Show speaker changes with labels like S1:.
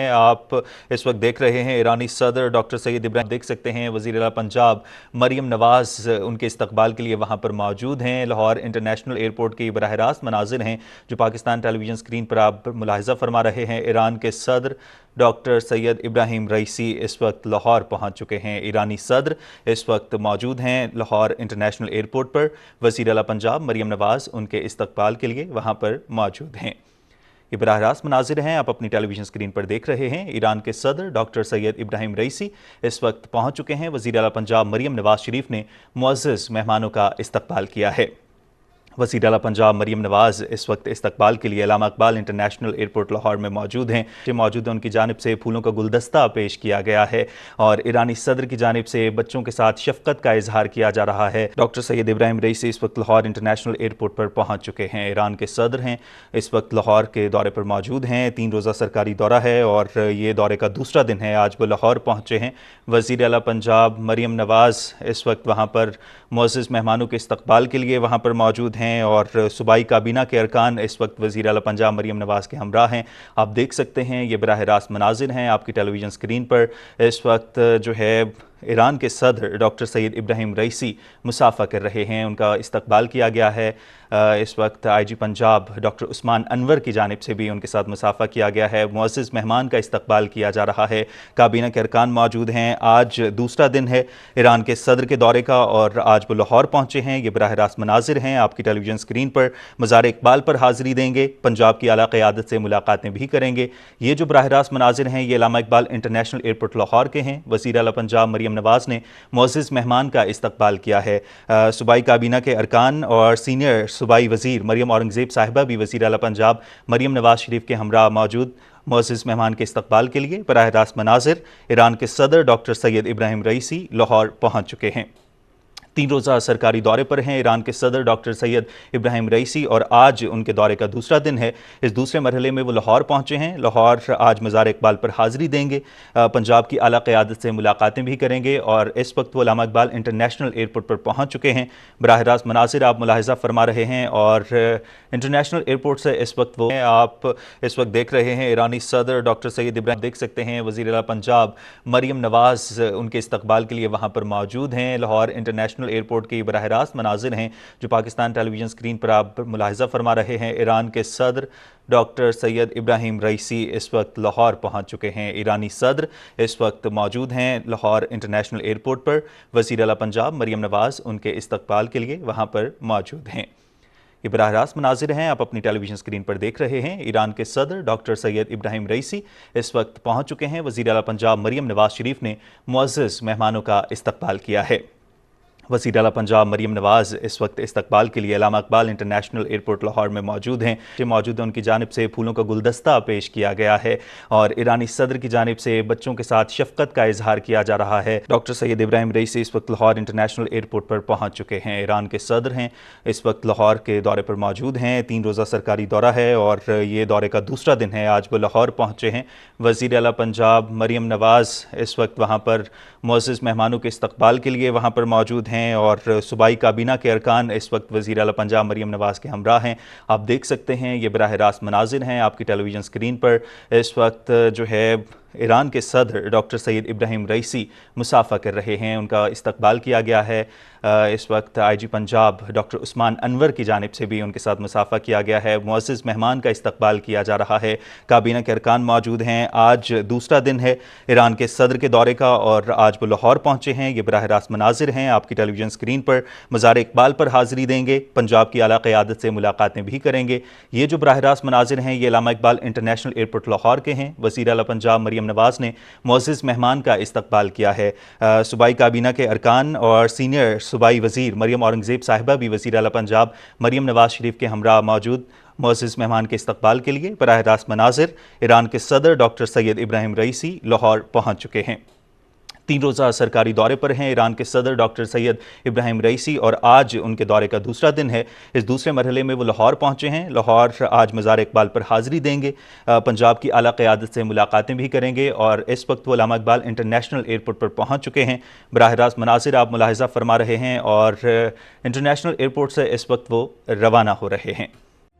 S1: آپ اس وقت دیکھ رہے ہیں ایرانی صدر ڈاکٹر سید ابراہیم دیکھ سکتے ہیں وزیر اعلیٰ پنجاب مریم نواز ان کے استقبال کے لیے وہاں پر موجود ہیں۔ لاہور انٹرنیشنل ایئرپورٹ کے براہ راست مناظر ہیں جو پاکستان ٹیلی ویژن اسکرین پر آپ ملاحظہ فرما رہے ہیں۔ ایران کے صدر ڈاکٹر سید ابراہیم رئیسی اس وقت لاہور پہنچ چکے ہیں۔ ایرانی صدر اس وقت موجود ہیں لاہور انٹرنیشنل ایئرپورٹ پر۔ وزیر اعلیٰ پنجاب مریم نواز ان کے استقبال کے لیے وہاں پر موجود ہیں۔ یہ براہ راست مناظر ہیں آپ اپنی ٹیلی ویژن اسکرین پر دیکھ رہے ہیں۔ ایران کے صدر ڈاکٹر سید ابراہیم رئیسی اس وقت پہنچ چکے ہیں۔ وزیر اعلیٰ پنجاب مریم نواز شریف نے معزز مہمانوں کا استقبال کیا ہے۔ وزیر اعلیٰ پنجاب مریم نواز اس وقت استقبال کے لیے علامہ اقبال انٹرنیشنل ایئرپورٹ لاہور میں موجود ہیں۔ ان کی جانب سے پھولوں کا گلدستہ پیش کیا گیا ہے اور ایرانی صدر کی جانب سے بچوں کے ساتھ شفقت کا اظہار کیا جا رہا ہے۔ ڈاکٹر سید ابراہیم رئیسی اس وقت لاہور انٹرنیشنل ایئرپورٹ پر پہنچ چکے ہیں۔ ایران کے صدر ہیں، اس وقت لاہور کے دورے پر موجود ہیں۔ 3 روزہ سرکاری دورہ ہے اور یہ دورے کا دوسرا دن ہے۔ آج وہ لاہور پہنچے ہیں۔ وزیر اعلیٰ پنجاب مریم نواز اس وقت وہاں پر معزز مہمانوں کے استقبال کے لیے وہاں پر موجود ہیں اور صوبائی کابینہ کے ارکان اس وقت وزیر اعلیٰ پنجاب مریم نواز کے ہمراہ ہیں۔ آپ دیکھ سکتے ہیں یہ براہ راست مناظر ہیں آپ کی ٹیلی ویژن اسکرین پر۔ اس وقت جو ہے ایران کے صدر ڈاکٹر سید ابراہیم رئیسی مصافحہ کر رہے ہیں، ان کا استقبال کیا گیا ہے۔ اس وقت آئی جی پنجاب ڈاکٹر عثمان انور کی جانب سے بھی ان کے ساتھ مصافحہ کیا گیا ہے۔ معزز مہمان کا استقبال کیا جا رہا ہے۔ کابینہ کے ارکان موجود ہیں۔ آج دوسرا دن ہے ایران کے صدر کے دورے کا اور آج وہ لاہور پہنچے ہیں۔ یہ براہ راست مناظر ہیں آپ کی ٹیلی ویژن اسکرین پر۔ مزار اقبال پر حاضری دیں گے، پنجاب کی اعلیٰ قیادت سے ملاقاتیں بھی کریں گے۔ یہ جو براہ راست مناظر ہیں یہ علامہ اقبال انٹرنیشنل ایئرپورٹ لاہور کے ہیں۔ وزیر اعلیٰ پنجاب مریم نواز نے معزز مہمان کا استقبال کیا ہے۔ صوبائی کابینہ کے ارکان اور سینئر صوبائی وزیر مریم اورنگزیب صاحبہ بھی وزیر اعلیٰ پنجاب مریم نواز شریف کے ہمراہ موجود معزز مہمان کے استقبال کے لیے براہ راست مناظر ایران کے صدر ڈاکٹر سید ابراہیم رئیسی لاہور پہنچ چکے ہیں۔ 3 روزہ سرکاری دورے پر ہیں ایران کے صدر ڈاکٹر سید ابراہیم رئیسی اور آج ان کے دورے کا دوسرا دن ہے۔ اس دوسرے مرحلے میں وہ لاہور پہنچے ہیں۔ لاہور آج مزار اقبال پر حاضری دیں گے، پنجاب کی اعلیٰ قیادت سے ملاقاتیں بھی کریں گے اور اس وقت وہ علامہ اقبال انٹرنیشنل ایئرپورٹ پر پہنچ چکے ہیں۔ براہ راست مناظر آپ ملاحظہ فرما رہے ہیں اور انٹرنیشنل ایئرپورٹ سے اس وقت وہ آپ اس وقت دیکھ رہے ہیں ایرانی صدر ڈاکٹر سید ابراہیم دیکھ سکتے ہیں وزیر اعلیٰ پنجاب مریم نواز ان کے استقبال کے لیے وہاں پر موجود ہیں۔ لاہور انٹرنیشنل ایئرپورٹ کے براہ راست مناظر ہیں جو پاکستان ٹیلی ویژن اسکرین پر آپ ملاحظہ فرما رہے ہیں۔ ایران کے صدر ڈاکٹر سید ابراہیم رئیسی اس وقت لاہور پہنچ چکے ہیں۔ ایرانی صدر اس وقت موجود ہیں لاہور انٹرنیشنل ایئرپورٹ پر۔ وزیر اعلیٰ پنجاب مریم نواز ان کے استقبال کے لیے وہاں پر موجود ہیں۔ یہ براہ راست مناظر ہیں آپ اپنی ٹیلی ویژن اسکرین پر دیکھ رہے ہیں۔ ایران کے صدر ڈاکٹر سید ابراہیم رئیسی اس وقت پہنچ چکے ہیں۔ وزیر اعلیٰ پنجاب مریم نواز شریف نے معزز مہمانوں کا استقبال کیا ہے۔ وزیر اعلیٰ پنجاب مریم نواز اس وقت استقبال کے لیے علامہ اقبال انٹرنیشنل ایئرپورٹ لاہور میں موجود ہیں۔ ان کی جانب سے پھولوں کا گلدستہ پیش کیا گیا ہے اور ایرانی صدر کی جانب سے بچوں کے ساتھ شفقت کا اظہار کیا جا رہا ہے۔ ڈاکٹر سید ابراہیم رئیسی اس وقت لاہور انٹرنیشنل ایئرپورٹ پر پہنچ چکے ہیں۔ ایران کے صدر ہیں، اس وقت لاہور کے دورے پر موجود ہیں۔ 3 روزہ سرکاری دورہ ہے اور یہ دورے کا دوسرا دن ہے۔ آج وہ لاہور پہنچے ہیں۔ وزیر اعلیٰ پنجاب مریم نواز اس وقت وہاں پر معزز مہمانوں کے استقبال کے لیے وہاں پر موجود ہیں اور صوبائی کابینہ کے ارکان اس وقت وزیر اعلیٰ پنجاب مریم نواز کے ہمراہ ہیں۔ آپ دیکھ سکتے ہیں یہ براہ راست مناظر ہیں آپ کی ٹیلی ویژن اسکرین پر۔ اس وقت جو ہے ایران کے صدر ڈاکٹر سید ابراہیم رئیسی مصافحہ کر رہے ہیں، ان کا استقبال کیا گیا ہے۔ اس وقت آئی جی پنجاب ڈاکٹر عثمان انور کی جانب سے بھی ان کے ساتھ مصافحہ کیا گیا ہے۔ معزز مہمان کا استقبال کیا جا رہا ہے۔ کابینہ کے ارکان موجود ہیں۔ آج دوسرا دن ہے ایران کے صدر کے دورے کا اور آج وہ لاہور پہنچے ہیں۔ یہ براہ راست مناظر ہیں آپ کی ٹیلی ویژن اسکرین پر۔ مزار اقبال پر حاضری دیں گے، پنجاب کی اعلیٰ قیادت سے ملاقاتیں بھی کریں گے۔ یہ جو براہ راست مناظر ہیں یہ علامہ اقبال انٹرنیشنل ایئرپورٹ لاہور کے ہیں۔ وزیر اعلیٰ پنجاب مریم نواز نے معزز مہمان کا استقبال کیا ہے۔ صوبائی کابینہ کے ارکان اور سینئر صوبائی وزیر مریم اورنگزیب صاحبہ بھی وزیر اعلیٰ پنجاب مریم نواز شریف کے ہمراہ موجود معزز مہمان کے استقبال کے لیے براہ راست مناظر ایران کے صدر ڈاکٹر سید ابراہیم رئیسی لاہور پہنچ چکے ہیں۔ 3 روزہ سرکاری دورے پر ہیں ایران کے صدر ڈاکٹر سید ابراہیم رئیسی اور آج ان کے دورے کا دوسرا دن ہے۔ اس دوسرے مرحلے میں وہ لاہور پہنچے ہیں۔ لاہور آج مزار اقبال پر حاضری دیں گے، پنجاب کی اعلیٰ قیادت سے ملاقاتیں بھی کریں گے اور اس وقت وہ علامہ اقبال انٹرنیشنل ایئرپورٹ پر پہنچ چکے ہیں۔ براہ راست مناظر آپ ملاحظہ فرما رہے ہیں اور انٹرنیشنل ایئرپورٹ سے اس وقت وہ روانہ ہو رہے ہیں۔